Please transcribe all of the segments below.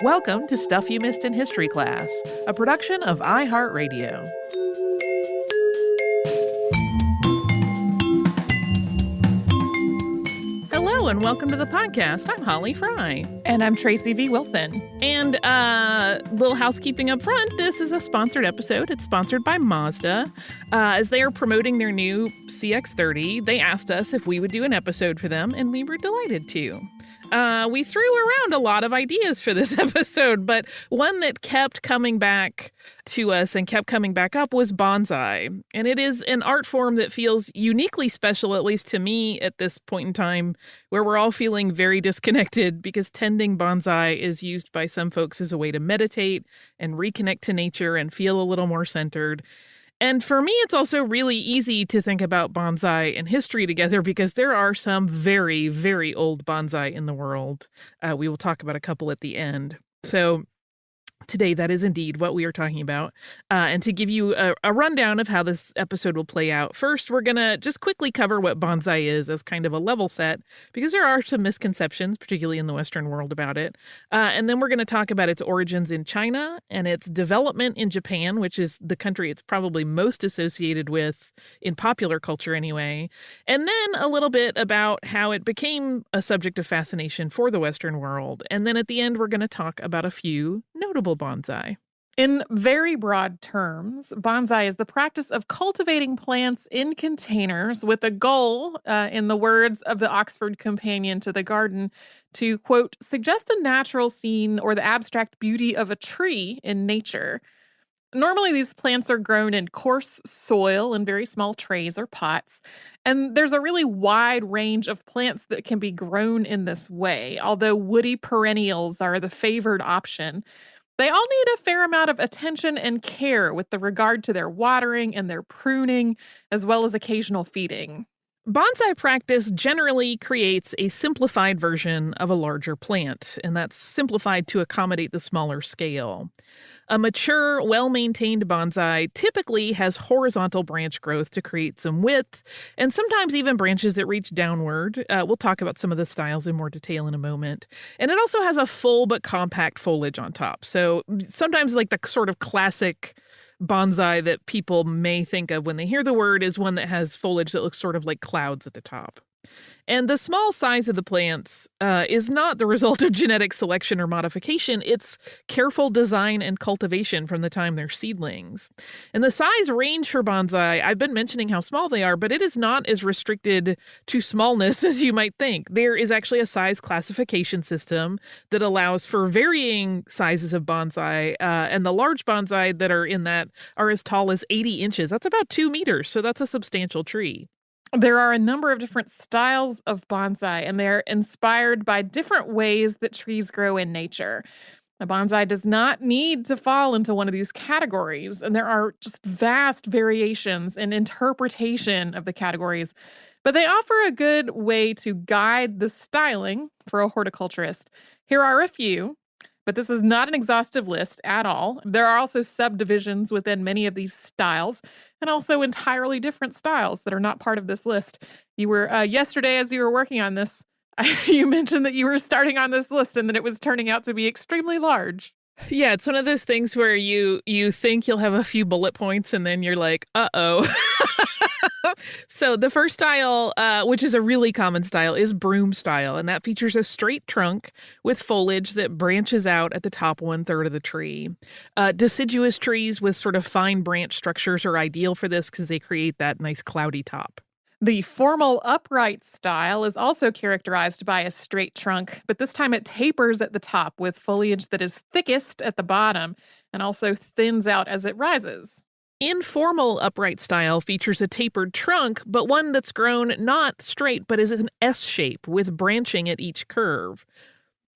Welcome to Stuff You Missed in History Class, a production of iHeartRadio. Hello and welcome to the podcast. I'm Holly Fry. And I'm Tracy V. Wilson. And little housekeeping up front, this is a sponsored episode. It's sponsored by Mazda. As they are promoting their new CX-30, they asked us if we would do an episode for them, and we were delighted to. We threw around a lot of ideas for this episode, but one that kept coming back to us and kept coming back up was bonsai. And it is an art form that feels uniquely special, at least to me at this point in time, where we're all feeling very disconnected because tending bonsai is used by some folks as a way to meditate and reconnect to nature and feel a little more centered. And for me, it's also really easy to think about bonsai and history together because there are some very, very old bonsai in the world. We will talk about a couple at the end. So today, that is indeed what we are talking about. And to give you a rundown of how this episode will play out, first, we're going to just quickly cover what bonsai is as kind of a level set, because there are some misconceptions, particularly in the Western world, about it. And then we're going to talk about its origins in China and its development in Japan, which is the country it's probably most associated with in popular culture anyway. And then a little bit about how it became a subject of fascination for the Western world. And then at the end, we're going to talk about a few notable bonsai. In very broad terms, bonsai is the practice of cultivating plants in containers with a goal, in the words of the Oxford Companion to the Garden, to, quote, suggest a natural scene or the abstract beauty of a tree in nature. Normally, these plants are grown in coarse soil in very small trays or pots, and there's a really wide range of plants that can be grown in this way, although woody perennials are the favored option. They all need a fair amount of attention and care with the regard to their watering and their pruning, as well as occasional feeding. Bonsai practice generally creates a simplified version of a larger plant, and that's simplified to accommodate the smaller scale. A mature, well-maintained bonsai typically has horizontal branch growth to create some width, and sometimes even branches that reach downward. We'll talk about some of the styles in more detail in a moment. And it also has a full but compact foliage on top. So sometimes like the sort of classic bonsai that people may think of when they hear the word is one that has foliage that looks sort of like clouds at the top. And the small size of the plants is not the result of genetic selection or modification. It's careful design and cultivation from the time they're seedlings. And the size range for bonsai, I've been mentioning how small they are, but it is not as restricted to smallness as you might think. There is actually a size classification system that allows for varying sizes of bonsai. And the large bonsai that are in that are as tall as 80 inches. That's about 2 meters. So that's a substantial tree. There are a number of different styles of bonsai, and they're inspired by different ways that trees grow in nature. A bonsai does not need to fall into one of these categories, and there are just vast variations in interpretation of the categories, but they offer a good way to guide the styling for a horticulturist. Here are a few, but this is not an exhaustive list at all. There are also subdivisions within many of these styles, and also entirely different styles that are not part of this list. You were, yesterday as you were working on this, you mentioned that you were starting on this list and that it was turning out to be extremely large. Yeah, it's one of those things where you think you'll have a few bullet points and then you're like, uh-oh. So the first style, which is a really common style, is broom style. And that features a straight trunk with foliage that branches out at the top 1/3 of the tree. Deciduous trees with sort of fine branch structures are ideal for this because they create that nice cloudy top. The formal upright style is also characterized by a straight trunk, but this time it tapers at the top with foliage that is thickest at the bottom and also thins out as it rises. Informal upright style features a tapered trunk, but one that's grown not straight, but is an S shape with branching at each curve.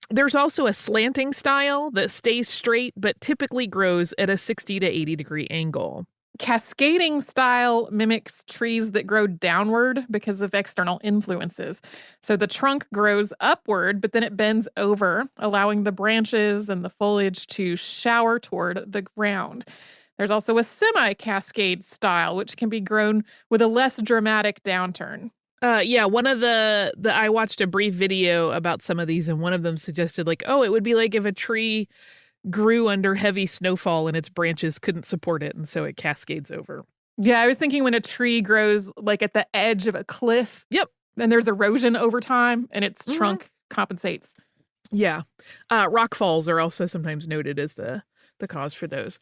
There's also a slanting style that stays straight, but typically grows at a 60 to 80 degree angle. Cascading style mimics trees that grow downward because of external influences. So the trunk grows upward, but then it bends over, allowing the branches and the foliage to shower toward the ground. There's also a semi-cascade style, which can be grown with a less dramatic downturn. Yeah, one of the I watched a brief video about some of these, and one of them suggested like, oh, it would be like if a tree grew under heavy snowfall and its branches couldn't support it, and so it cascades over. Yeah, I was thinking when a tree grows like at the edge of a cliff. Yep. And there's erosion over time, and its Mhm. trunk compensates. Yeah. Rock falls are also sometimes noted as the cause for those.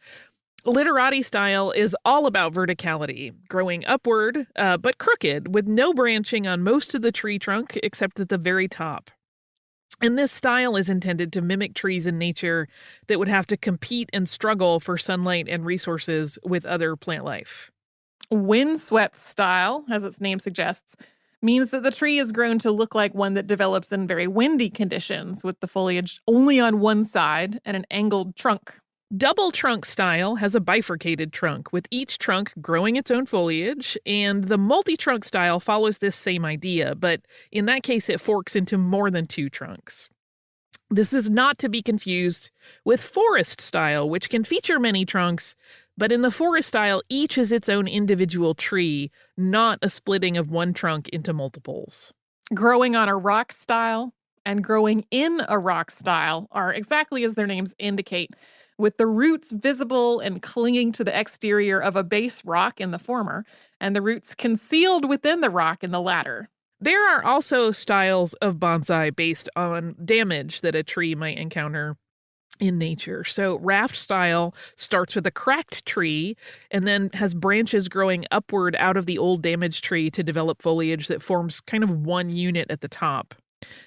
Literati style is all about verticality, growing upward, but crooked, with no branching on most of the tree trunk except at the very top. And this style is intended to mimic trees in nature that would have to compete and struggle for sunlight and resources with other plant life. Windswept style, as its name suggests, means that the tree is grown to look like one that develops in very windy conditions, with the foliage only on one side and an angled trunk. Double trunk style has a bifurcated trunk, with each trunk growing its own foliage, and the multi-trunk style follows this same idea, but in that case it forks into more than two trunks. This is not to be confused with forest style, which can feature many trunks, but in the forest style, each is its own individual tree, not a splitting of one trunk into multiples. Growing on a rock style and growing in a rock style are exactly as their names indicate, with the roots visible and clinging to the exterior of a base rock in the former, and the roots concealed within the rock in the latter. There are also styles of bonsai based on damage that a tree might encounter in nature. So raft style starts with a cracked tree and then has branches growing upward out of the old damaged tree to develop foliage that forms kind of one unit at the top.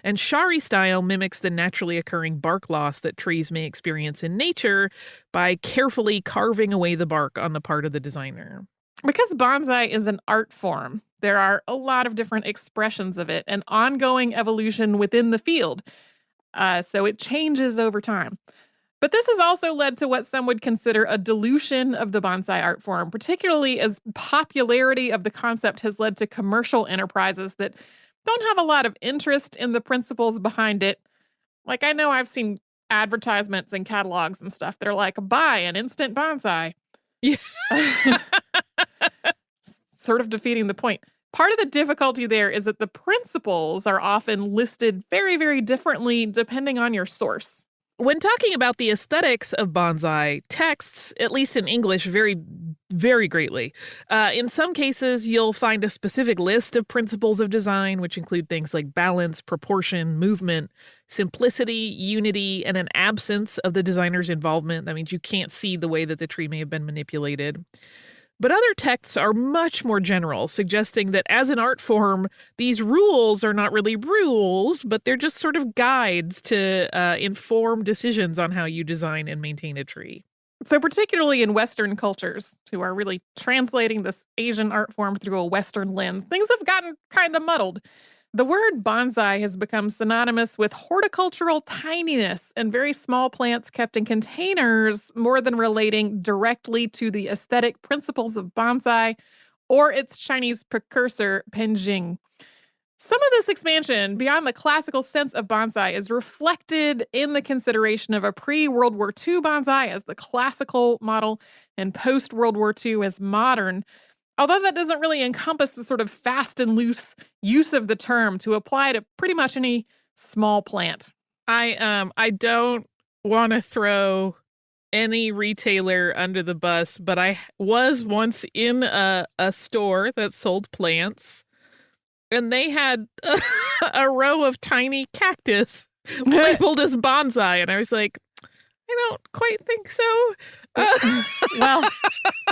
And shari style mimics the naturally occurring bark loss that trees may experience in nature by carefully carving away the bark on the part of the designer. Because bonsai is an art form, there are a lot of different expressions of it and ongoing evolution within the field. So it changes over time. But this has also led to what some would consider a dilution of the bonsai art form, particularly as popularity of the concept has led to commercial enterprises that don't have a lot of interest in the principles behind it. Like, I know I've seen advertisements and catalogs and stuff that are like, buy an instant bonsai. Yeah. Sort of defeating the point. Part of the difficulty there is that the principles are often listed very, very differently depending on your source. When talking about the aesthetics of bonsai, texts, at least in English, vary very greatly. In some cases, you'll find a specific list of principles of design, which include things like balance, proportion, movement, simplicity, unity, and an absence of the designer's involvement. That means you can't see the way that the tree may have been manipulated. But other texts are much more general, suggesting that as an art form, these rules are not really rules, but they're just sort of guides to inform decisions on how you design and maintain a tree. So particularly in Western cultures, who are really translating this Asian art form through a Western lens, things have gotten kind of muddled. The word bonsai has become synonymous with horticultural tininess and very small plants kept in containers more than relating directly to the aesthetic principles of bonsai or its Chinese precursor, penjing. Some of this expansion beyond the classical sense of bonsai is reflected in the consideration of a pre-World War II bonsai as the classical model and post-World War II as modern. Although that doesn't really encompass the sort of fast and loose use of the term to apply to pretty much any small plant. I don't want to throw any retailer under the bus, but I was once in a store that sold plants, and they had a row of tiny cactus labeled as bonsai, and I was like, I don't quite think so. Well,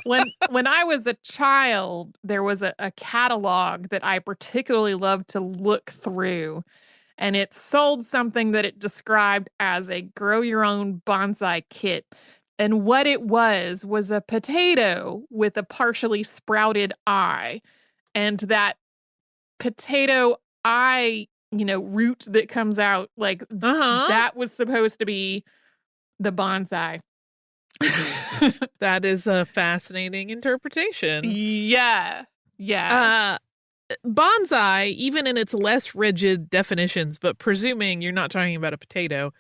when I was a child, there was a catalog that I particularly loved to look through, and it sold something that it described as a grow your own bonsai kit. And what it was a potato with a partially sprouted eye. And that potato eye, root that comes out, like that was supposed to be the bonsai. That is a fascinating interpretation. Yeah. Bonsai, even in its less rigid definitions, but presuming you're not talking about a potato,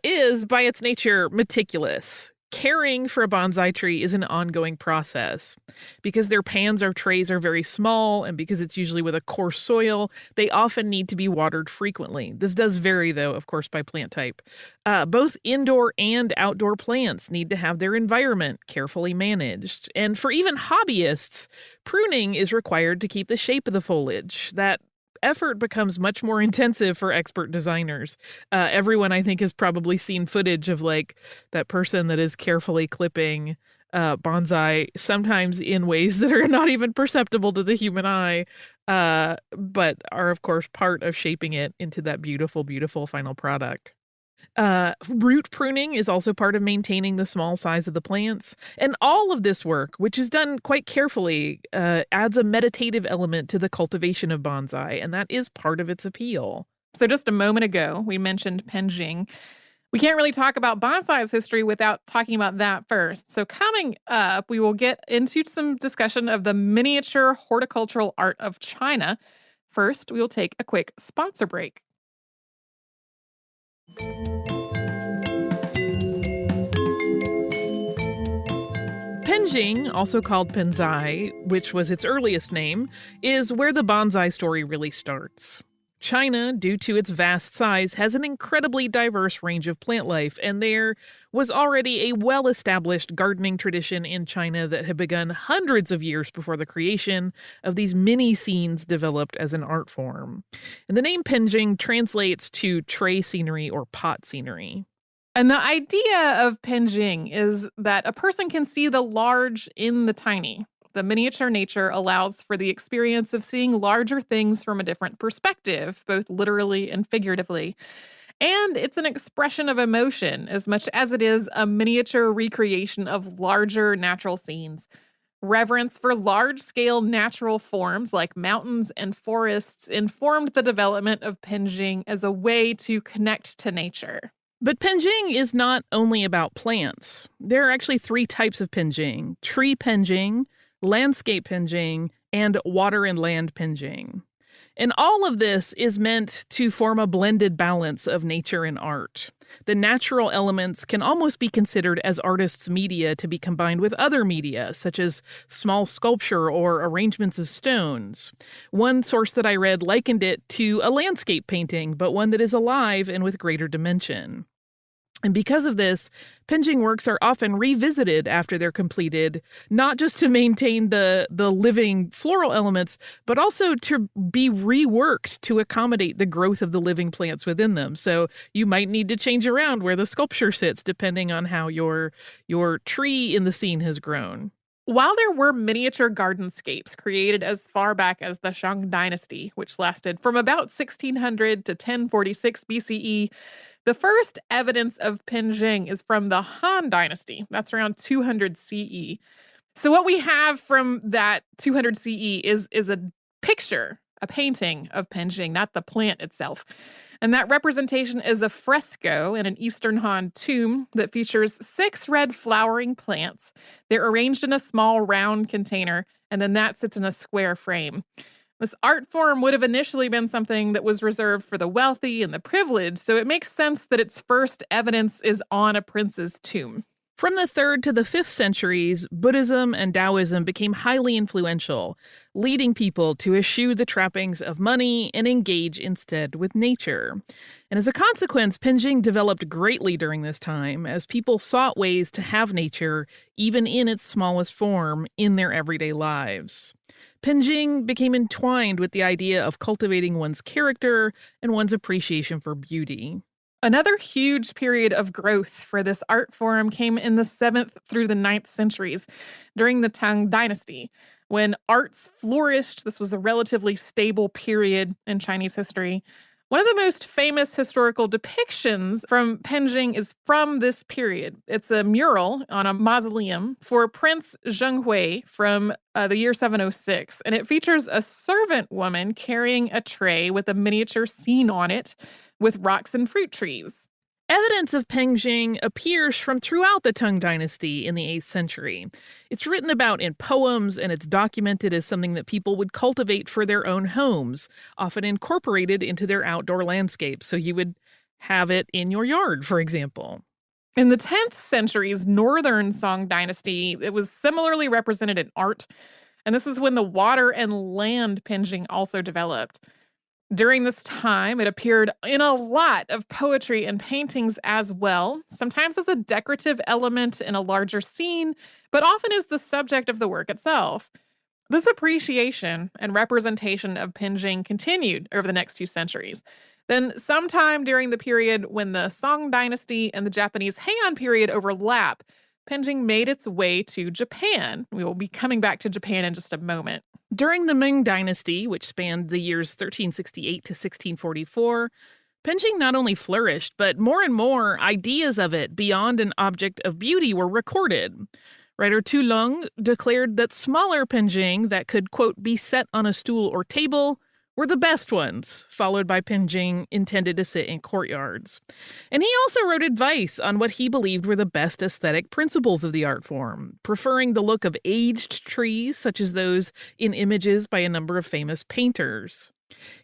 is by its nature meticulous, Caring for a bonsai tree is an ongoing process. Because their pans or trays are very small, and because it's usually with a coarse soil, they often need to be watered frequently. This does vary, though, of course, by plant type. Both indoor and outdoor plants need to have their environment carefully managed. And for even hobbyists, pruning is required to keep the shape of the foliage. That effort becomes much more intensive for expert designers. Everyone, I think, has probably seen footage of like that person that is carefully clipping bonsai, sometimes in ways that are not even perceptible to the human eye, but are, of course, part of shaping it into that beautiful, beautiful final product. Root pruning is also part of maintaining the small size of the plants. And all of this work, which is done quite carefully, adds a meditative element to the cultivation of bonsai, and that is part of its appeal. So just a moment ago, we mentioned penjing. We can't really talk about bonsai's history without talking about that first. So coming up, we will get into some discussion of the miniature horticultural art of China. First, we will take a quick sponsor break. Penjing, also called Penzai, which was its earliest name, is where the bonsai story really starts. China, due to its vast size, has an incredibly diverse range of plant life, and there was already a well-established gardening tradition in China that had begun hundreds of years before the creation of these mini scenes developed as an art form. And the name penjing translates to tray scenery or pot scenery. And the idea of penjing is that a person can see the large in the tiny. The miniature nature allows for the experience of seeing larger things from a different perspective, both literally and figuratively. And it's an expression of emotion as much as it is a miniature recreation of larger natural scenes. Reverence for large-scale natural forms like mountains and forests informed the development of penjing as a way to connect to nature. But penjing is not only about plants. There are actually three types of penjing: tree penjing, landscape penjing, and water and land penjing. And all of this is meant to form a blended balance of nature and art. The natural elements can almost be considered as artists' media to be combined with other media, such as small sculpture or arrangements of stones. One source that I read likened it to a landscape painting, but one that is alive and with greater dimension. And because of this, penjing works are often revisited after they're completed, not just to maintain the living floral elements, but also to be reworked to accommodate the growth of the living plants within them. So you might need to change around where the sculpture sits depending on how your tree in the scene has grown. While there were miniature gardenscapes created as far back as the Shang Dynasty, which lasted from about 1600 to 1046 BCE, the first evidence of penjing is from the Han Dynasty. That's around 200 CE. So what we have from that 200 CE is a picture, a painting of penjing, not the plant itself. And that representation is a fresco in an Eastern Han tomb that features 6 red flowering plants. They're arranged in a small round container, and then that sits in a square frame. This art form would have initially been something that was reserved for the wealthy and the privileged, so it makes sense that its first evidence is on a prince's tomb. From the 3rd to the 5th centuries, Buddhism and Taoism became highly influential, leading people to eschew the trappings of money and engage instead with nature. And as a consequence, penjing developed greatly during this time as people sought ways to have nature, even in its smallest form, in their everyday lives. Penjing became entwined with the idea of cultivating one's character and one's appreciation for beauty. Another huge period of growth for this art form came in the 7th through the 9th centuries during the Tang Dynasty. When arts flourished, this was a relatively stable period in Chinese history. One of the most famous historical depictions from penjing is from this period. It's a mural on a mausoleum for Prince Zhenghui from the year 706, and it features a servant woman carrying a tray with a miniature scene on it with rocks and fruit trees. Evidence of penjing appears from throughout the Tang Dynasty in the 8th century. It's written about in poems, and it's documented as something that people would cultivate for their own homes, often incorporated into their outdoor landscapes. So you would have it in your yard, for example. In the 10th century's northern Song dynasty, it was similarly represented in art, and this is when the water and land penjing also developed. During this time, it appeared in a lot of poetry and paintings as well, sometimes as a decorative element in a larger scene, but often as the subject of the work itself. This appreciation and representation of penjing continued over the next 2 centuries. Then, sometime during the period when the Song dynasty and the Japanese Heian period overlap, penjing made its way to Japan. We will be coming back to Japan in just a moment. During the Ming Dynasty, which spanned the years 1368 to 1644, penjing not only flourished, but more and more ideas of it beyond an object of beauty were recorded. Writer Tu Lung declared that smaller penjing that could, quote, be set on a stool or table were the best ones, followed by penjing intended to sit in courtyards. And he also wrote advice on what he believed were the best aesthetic principles of the art form, preferring the look of aged trees, such as those in images by a number of famous painters.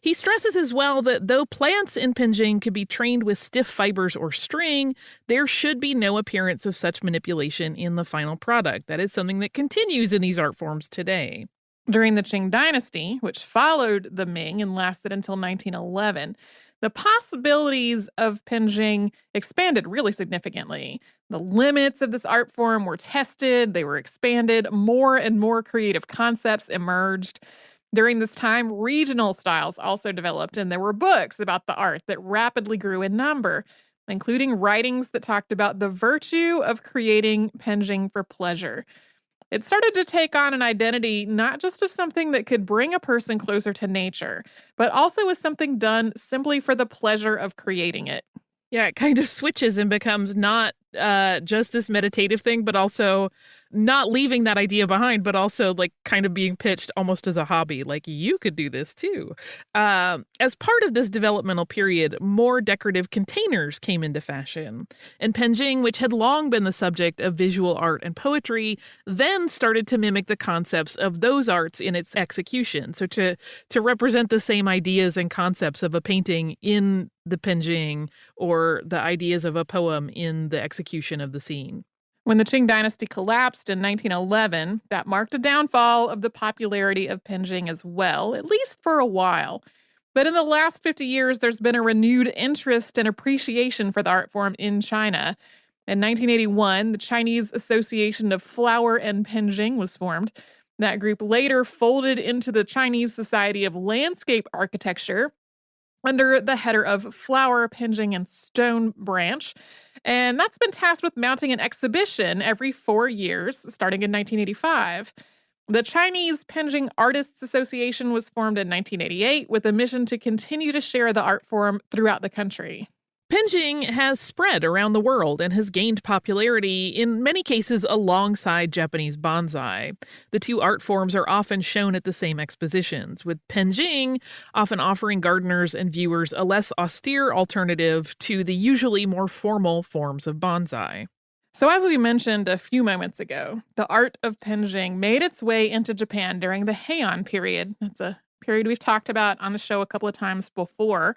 He stresses as well that though plants in penjing could be trained with stiff fibers or string, there should be no appearance of such manipulation in the final product. That is something that continues in these art forms today. During the Qing dynasty, which followed the Ming and lasted until 1911, the possibilities of penjing expanded really significantly. The limits of this art form were tested, they were expanded, more and more creative concepts emerged. During this time, regional styles also developed, and there were books about the art that rapidly grew in number, including writings that talked about the virtue of creating penjing for pleasure. It started to take on an identity not just of something that could bring a person closer to nature, but also as something done simply for the pleasure of creating it. Yeah, it kind of switches and becomes not just this meditative thing, but also not leaving that idea behind, but also like kind of being pitched almost as a hobby. Like you could do this too. As part of this developmental period, more decorative containers came into fashion. And penjing, which had long been the subject of visual art and poetry, then started to mimic the concepts of those arts in its execution. So to represent the same ideas and concepts of a painting in the penjing or the ideas of a poem in the execution of the scene. When the Qing dynasty collapsed in 1911, that marked a downfall of the popularity of penjing as well, at least for a while. But in the last 50 years, there's been a renewed interest and appreciation for the art form in China. In 1981, the Chinese Association of Flower and Penjing was formed. That group later folded into the Chinese Society of Landscape Architecture under the header of Flower, Penjing, and Stone Branch. And that's been tasked with mounting an exhibition every 4 years, starting in 1985. The Chinese Penjing Artists Association was formed in 1988 with a mission to continue to share the art form throughout the country. Penjing has spread around the world and has gained popularity, in many cases, alongside Japanese bonsai. The two art forms are often shown at the same expositions, with penjing often offering gardeners and viewers a less austere alternative to the usually more formal forms of bonsai. So as we mentioned a few moments ago, the art of penjing made its way into Japan during the Heian period. That's a period we've talked about on the show a couple of times before.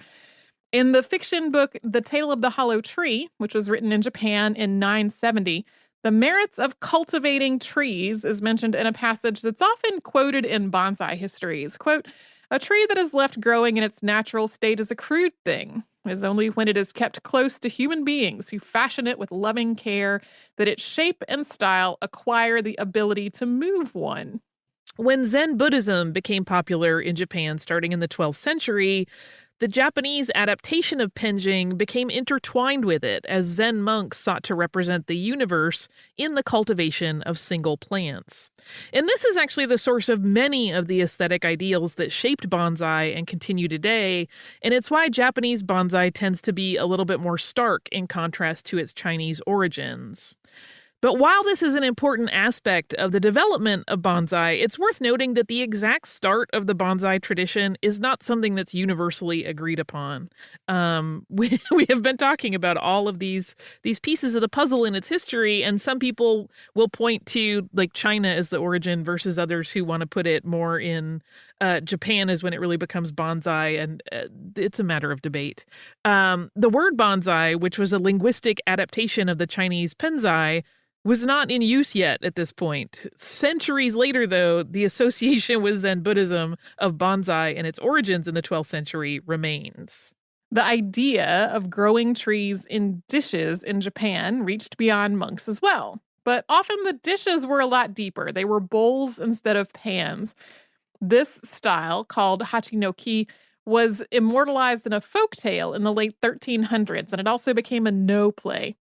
In the fiction book The Tale of the Hollow Tree, which was written in Japan in 970, the merits of cultivating trees is mentioned in a passage that's often quoted in bonsai histories. Quote, "A tree that is left growing in its natural state is a crude thing. It is only when it is kept close to human beings who fashion it with loving care that its shape and style acquire the ability to move one." When Zen Buddhism became popular in Japan starting in the 12th century, the Japanese adaptation of penjing became intertwined with it as Zen monks sought to represent the universe in the cultivation of single plants. And this is actually the source of many of the aesthetic ideals that shaped bonsai and continue today, and it's why Japanese bonsai tends to be a little bit more stark in contrast to its Chinese origins. But while this is an important aspect of the development of bonsai, it's worth noting that the exact start of the bonsai tradition is not something that's universally agreed upon. We have been talking about all of these pieces of the puzzle in its history, and some people will point to like China as the origin versus others who want to put it more in Japan is when it really becomes bonsai, and it's a matter of debate. The word bonsai, which was a linguistic adaptation of the Chinese penjing, was not in use yet at this point. Centuries later, though, the association with Zen Buddhism of bonsai and its origins in the 12th century remains. The idea of growing trees in dishes in Japan reached beyond monks as well. But often the dishes were a lot deeper. They were bowls instead of pans. This style, called hachinoki, was immortalized in a folk tale in the late 1300s, and it also became a no play.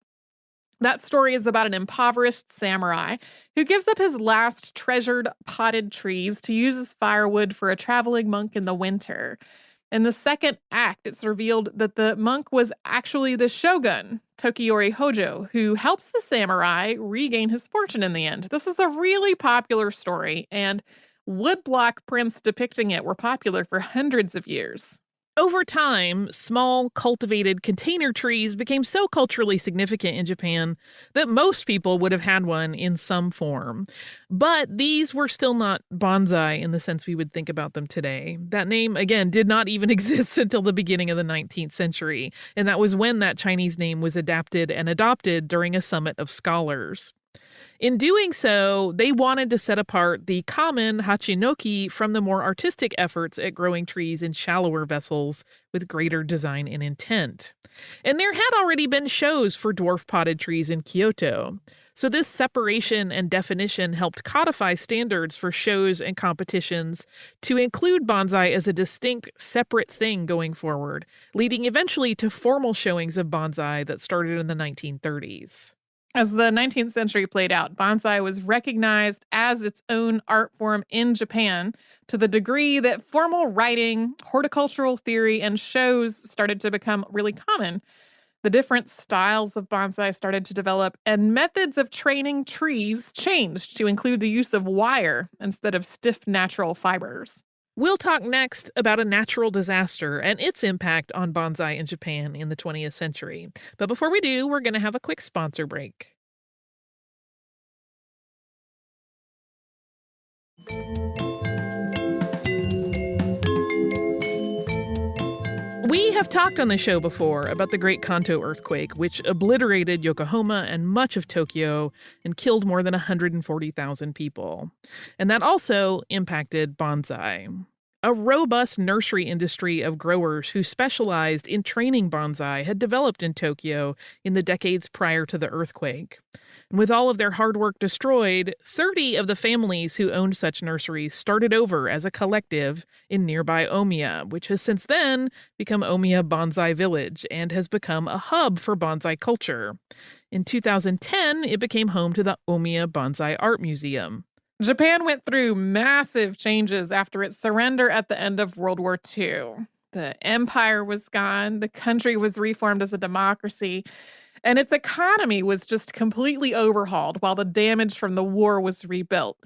That story is about an impoverished samurai who gives up his last treasured potted trees to use as firewood for a traveling monk in the winter. In the second act, it's revealed that the monk was actually the shogun, Tokiyori Hojo, who helps the samurai regain his fortune in the end. This was a really popular story, and woodblock prints depicting it were popular for hundreds of years. Over time, small, cultivated container trees became so culturally significant in Japan that most people would have had one in some form. But these were still not bonsai in the sense we would think about them today. That name, again, did not even exist until the beginning of the 19th century, and that was when that Chinese name was adapted and adopted during a summit of scholars. In doing so, they wanted to set apart the common hachinoki from the more artistic efforts at growing trees in shallower vessels with greater design and intent. And there had already been shows for dwarf potted trees in Kyoto. So this separation and definition helped codify standards for shows and competitions to include bonsai as a distinct, separate thing going forward, leading eventually to formal showings of bonsai that started in the 1930s. As the 19th century played out, bonsai was recognized as its own art form in Japan to the degree that formal writing, horticultural theory, and shows started to become really common. The different styles of bonsai started to develop, and methods of training trees changed to include the use of wire instead of stiff natural fibers. We'll talk next about a natural disaster and its impact on bonsai in Japan in the 20th century. But before we do, we're going to have a quick sponsor break. We have talked on the show before about the Great Kanto earthquake, which obliterated Yokohama and much of Tokyo and killed more than 140,000 people. And that also impacted bonsai. A robust nursery industry of growers who specialized in training bonsai had developed in Tokyo in the decades prior to the earthquake. And with all of their hard work destroyed, 30 of the families who owned such nurseries started over as a collective in nearby Omiya, which has since then become Omiya Bonsai Village and has become a hub for bonsai culture. In 2010, it became home to the Omiya Bonsai Art Museum. Japan went through massive changes after its surrender at the end of World War II. The empire was gone, the country was reformed as a democracy, and its economy was just completely overhauled while the damage from the war was rebuilt.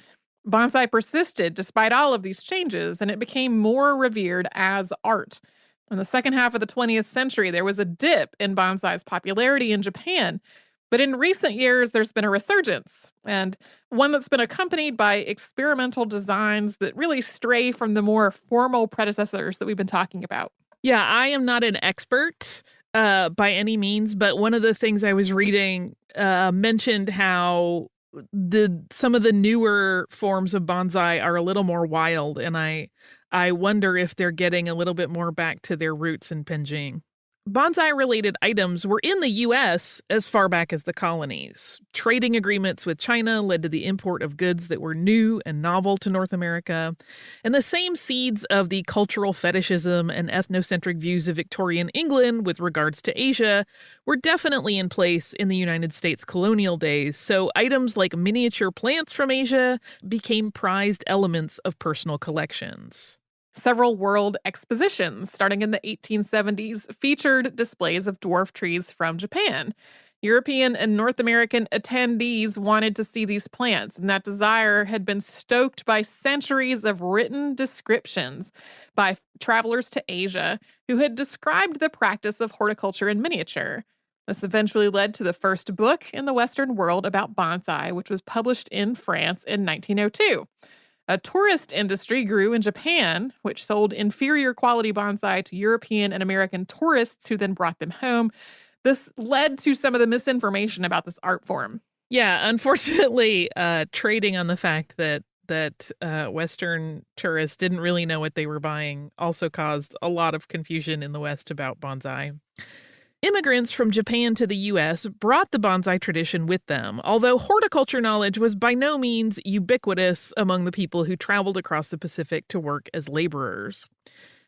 Bonsai persisted despite all of these changes, and it became more revered as art. In the second half of the 20th century, there was a dip in bonsai's popularity in Japan. But in recent years, there's been a resurgence, and one that's been accompanied by experimental designs that really stray from the more formal predecessors that we've been talking about. Yeah, I am not an expert by any means, but one of the things I was reading mentioned how some of the newer forms of bonsai are a little more wild, and I wonder if they're getting a little bit more back to their roots in penjing. Bonsai-related items were in the U.S. as far back as the colonies. Trading agreements with China led to the import of goods that were new and novel to North America. And the same seeds of the cultural fetishism and ethnocentric views of Victorian England with regards to Asia were definitely in place in the United States colonial days, so items like miniature plants from Asia became prized elements of personal collections. Several world expositions, starting in the 1870s, featured displays of dwarf trees from Japan. European and North American attendees wanted to see these plants, and that desire had been stoked by centuries of written descriptions by travelers to Asia who had described the practice of horticulture in miniature. This eventually led to the first book in the Western world about bonsai, which was published in France in 1902. A tourist industry grew in Japan, which sold inferior quality bonsai to European and American tourists who then brought them home. This led to some of the misinformation about this art form. Yeah, unfortunately, trading on the fact that Western tourists didn't really know what they were buying also caused a lot of confusion in the West about bonsai. Immigrants from Japan to the U.S. brought the bonsai tradition with them, although horticulture knowledge was by no means ubiquitous among the people who traveled across the Pacific to work as laborers.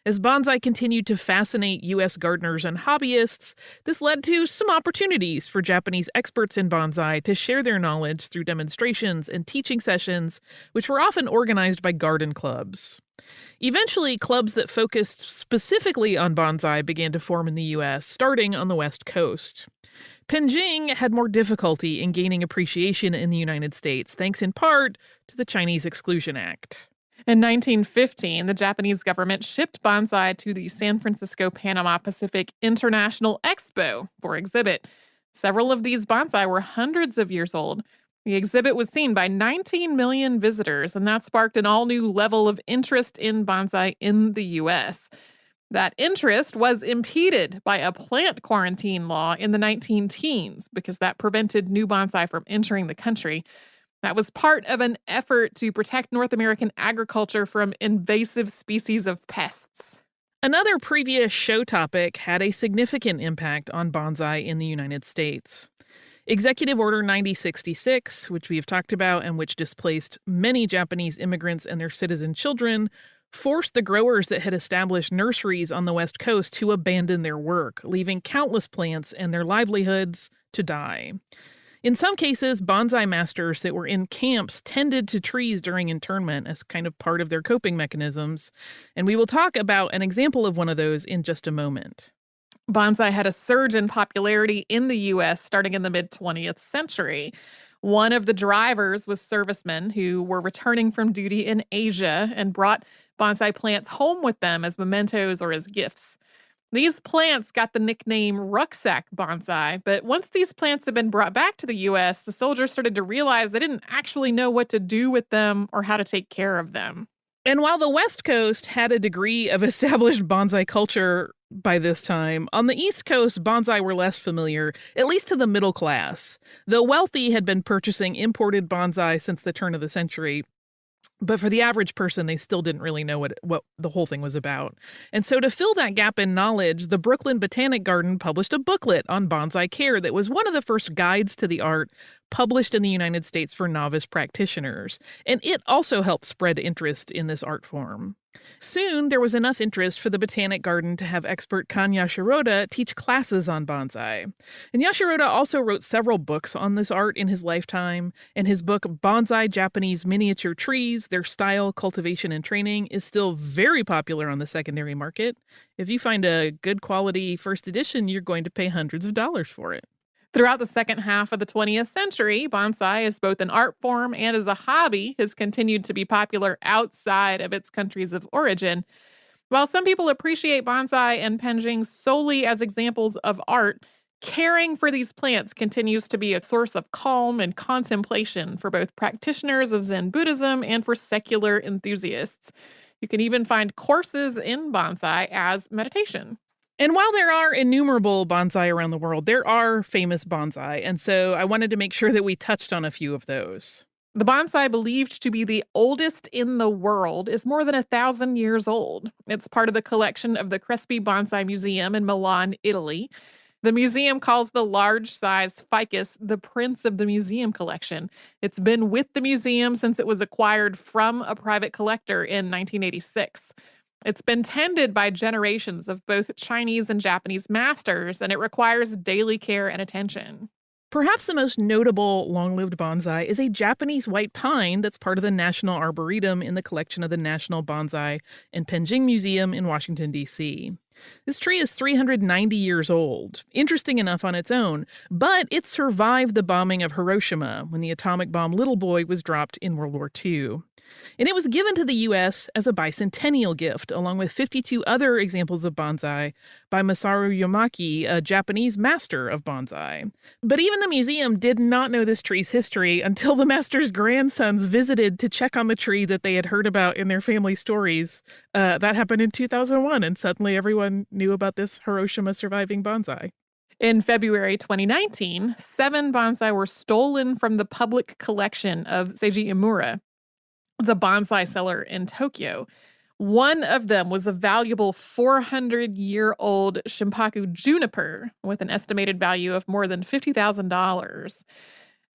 As bonsai continued to fascinate U.S. gardeners and hobbyists, this led to some opportunities for Japanese experts in bonsai to share their knowledge through demonstrations and teaching sessions, which were often organized by garden clubs. Eventually, clubs that focused specifically on bonsai began to form in the U.S., starting on the West Coast. Penjing had more difficulty in gaining appreciation in the United States, thanks in part to the Chinese Exclusion Act. In 1915, the Japanese government shipped bonsai to the San Francisco Panama Pacific International Expo for exhibit. Several of these bonsai were hundreds of years old. The exhibit was seen by 19 million visitors, and that sparked an all-new level of interest in bonsai in the U.S. That interest was impeded by a plant quarantine law in the 19-teens because that prevented new bonsai from entering the country. That was part of an effort to protect North American agriculture from invasive species of pests. Another previous show topic had a significant impact on bonsai in the United States. Executive Order 9066, which we have talked about and which displaced many Japanese immigrants and their citizen children, forced the growers that had established nurseries on the West Coast to abandon their work, leaving countless plants and their livelihoods to die. In some cases, bonsai masters that were in camps tended to trees during internment as kind of part of their coping mechanisms, and we will talk about an example of one of those in just a moment. Bonsai had a surge in popularity in the U.S. starting in the mid-20th century. One of the drivers was servicemen who were returning from duty in Asia and brought bonsai plants home with them as mementos or as gifts. These plants got the nickname rucksack bonsai, but once these plants had been brought back to the U.S., the soldiers started to realize they didn't actually know what to do with them or how to take care of them. And while the West Coast had a degree of established bonsai culture by this time, on the East Coast, bonsai were less familiar, at least to the middle class. The wealthy had been purchasing imported bonsai since the turn of the century. But for the average person, they still didn't really know what the whole thing was about. And so to fill that gap in knowledge, the Brooklyn Botanic Garden published a booklet on bonsai care that was one of the first guides to the art published in the United States for novice practitioners. And it also helped spread interest in this art form. Soon, there was enough interest for the Botanic Garden to have expert Kan Yashiroda teach classes on bonsai. And Yashiroda also wrote several books on this art in his lifetime, and his book, Bonsai Japanese Miniature Trees, Their Style, Cultivation, and Training, is still very popular on the secondary market. If you find a good quality first edition, you're going to pay hundreds of dollars for it. Throughout the second half of the 20th century, bonsai as both an art form and as a hobby has continued to be popular outside of its countries of origin. While some people appreciate bonsai and penjing solely as examples of art, caring for these plants continues to be a source of calm and contemplation for both practitioners of Zen Buddhism and for secular enthusiasts. You can even find courses in bonsai as meditation. And while there are innumerable bonsai around the world, there are famous bonsai. And so I wanted to make sure that we touched on a few of those. The bonsai believed to be the oldest in the world is more than 1,000 years old. It's part of the collection of the Crespi Bonsai Museum in Milan, Italy. The museum calls the large-size ficus the prince of the museum collection. It's been with the museum since it was acquired from a private collector in 1986. It's been tended by generations of both Chinese and Japanese masters, and it requires daily care and attention. Perhaps the most notable long-lived bonsai is a Japanese white pine that's part of the National Arboretum in the collection of the National Bonsai and Penjing Museum in Washington, D.C. This tree is 390 years old, interesting enough on its own, but it survived the bombing of Hiroshima when the atomic bomb Little Boy was dropped in World War II. And it was given to the U.S. as a bicentennial gift, along with 52 other examples of bonsai by Masaru Yamaki, a Japanese master of bonsai. But even the museum did not know this tree's history until the master's grandsons visited to check on the tree that they had heard about in their family stories. That happened in 2001, and suddenly everyone knew about this Hiroshima surviving bonsai. In February 2019, 7 bonsai were stolen from the public collection of Seiji Imura, the bonsai seller in Tokyo. One of them was a valuable 400-year-old Shimpaku juniper with an estimated value of more than $50,000.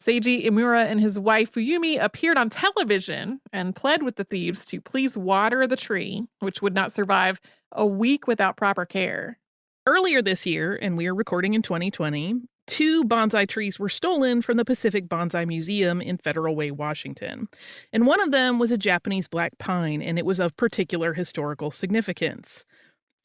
Seiji Imura and his wife Fuyumi appeared on television and pled with the thieves to please water the tree, which would not survive a week without proper care. Earlier this year, and we are recording in 2020, 2 bonsai trees were stolen from the Pacific Bonsai Museum in Federal Way, Washington. And one of them was a Japanese black pine, and it was of particular historical significance.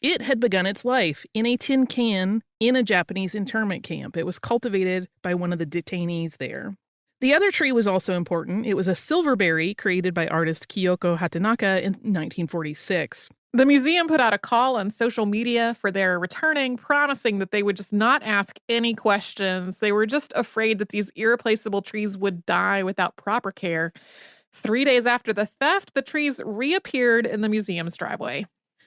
It had begun its life in a tin can in a Japanese internment camp. It was cultivated by one of the detainees there. The other tree was also important. It was a silverberry created by artist Kyoko Hatanaka in 1946. The museum put out a call on social media for their returning, promising that they would just not ask any questions. They were just afraid that these irreplaceable trees would die without proper care. 3 days after the theft, the trees reappeared in the museum's driveway.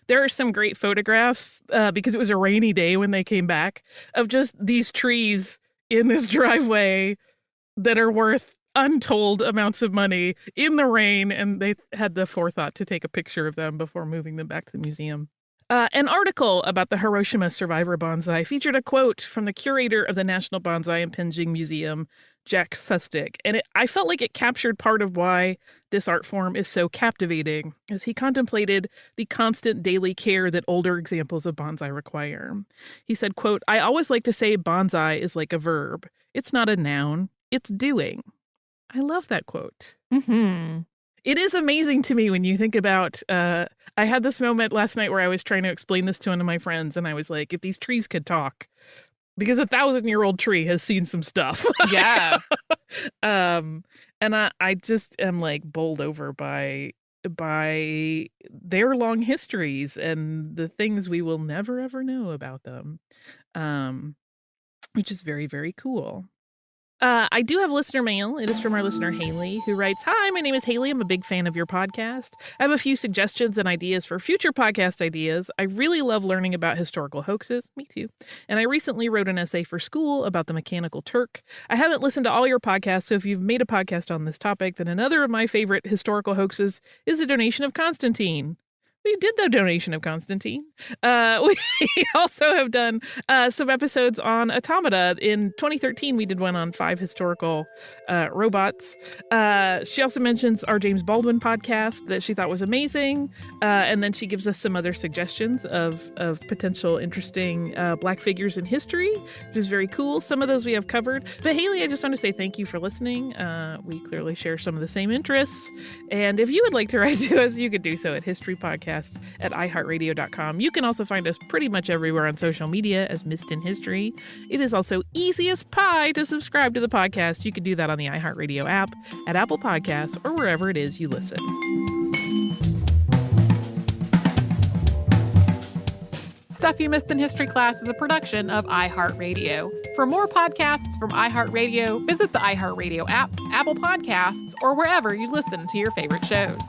There are some great photographs, because it was a rainy day when they came back, of just these trees in this driveway that are worth untold amounts of money in the rain, and they had the forethought to take a picture of them before moving them back to the museum. An article about the Hiroshima survivor bonsai featured a quote from the curator of the National Bonsai and Penjing Museum, Jack Sustick, and I felt like it captured part of why this art form is so captivating, as he contemplated the constant daily care that older examples of bonsai require. He said, quote, "I always like to say bonsai is like a verb. It's not a noun, it's doing." I love that quote. Mm-hmm. It is amazing to me when you think about, I had this moment last night where I was trying to explain this to one of my friends, and I was like, if these trees could talk, because a 1,000-year-old tree has seen some stuff. Yeah. And I just am like bowled over by their long histories and the things we will never, ever know about them, which is very, very cool. I do have listener mail. It is from our listener, Haley, who writes, "Hi, my name is Haley. I'm a big fan of your podcast. I have a few suggestions and ideas for future podcast ideas. I really love learning about historical hoaxes." Me too. "And I recently wrote an essay for school about the Mechanical Turk. I haven't listened to all your podcasts, so if you've made a podcast on this topic, then another of my favorite historical hoaxes is the donation of Constantine." We did the donation of Constantine. We also have done some episodes on automata. In 2013, we did one on 5 historical robots. She also mentions our James Baldwin podcast that she thought was amazing. And then she gives us some other suggestions of potential interesting Black figures in history, which is very cool. Some of those we have covered. But Haley, I just want to say thank you for listening. We clearly share some of the same interests. And if you would like to write to us, you could do so at historypodcast@iHeartRadio.com. You can also find us pretty much everywhere on social media as Missed in History. It is also easy as pie to subscribe to the podcast. You can do that on the iHeartRadio app, at Apple Podcasts, or wherever it is you listen. Stuff You Missed in History Class is a production of iHeartRadio. For more podcasts from iHeartRadio, visit the iHeartRadio app, Apple Podcasts, or wherever you listen to your favorite shows.